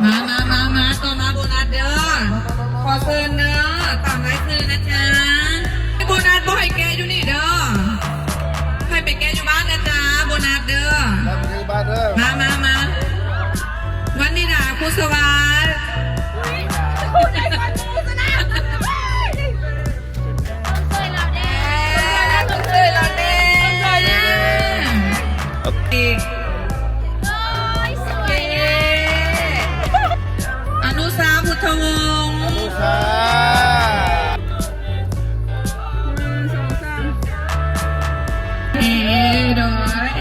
มาต่อมาโบนัสเด้อขอเชิญเด้อตามรายชื่อนะจ๊ะโบนัสบ่ให้แกอยู่นี่เด้อให้ไปแกอยู่บ้านนะจ๊ะโบนัสเด้อมาวันนี้นะครูสวัสดิ์อนุสาพุทธวงศ์ดอย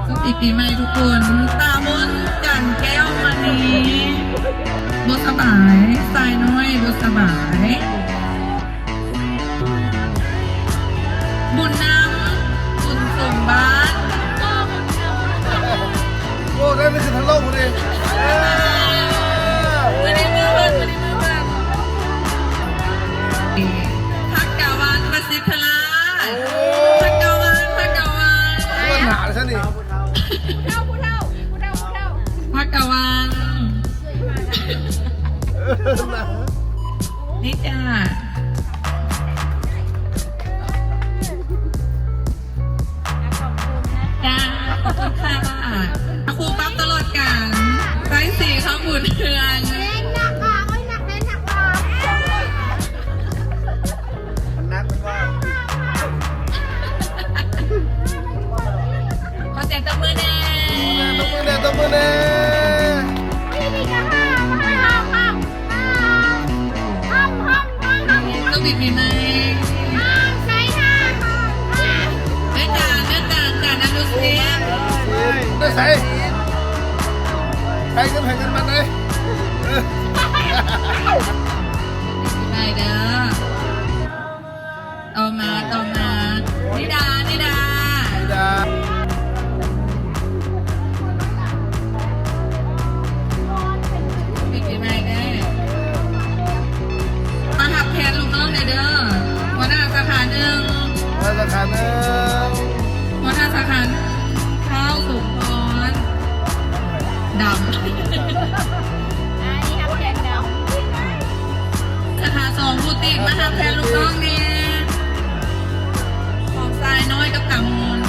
สวัสดีปีใหม่ทุกคนตามนจันแก้ววันนี้บสบายสายน้อยบสบายบุญนำบุญสมบ้านโอ้ได้ไม่ถึงทั้งโลกเลย วันนี้มือเพิ่นพักกาวันประสิทธิ์ลาพักกาวันปัญหาเลยท่านนี่พักกาวันนี่จ้าขอบคุณค่ะครูปั๊บตลอดการไร้สีข้าวบุญเทือนขอเสียงตบมือแน่ตบมือแน่ต้องบิดปีไหมเนื่องจากนักดนตรีได้ใส่ใครกันมันเลยไปเด้อต่อมานิดาปิดปีใหม่เด้มาหับแทนลูกน้องเด้อหัวหน้าสาขาหนึ่งหัวหน้าสาขาข้าวสุกพรดำสาขา2ผู้ติดมาหับแทนลูกน้องเนี่ยของทรายน้อยกับกังมล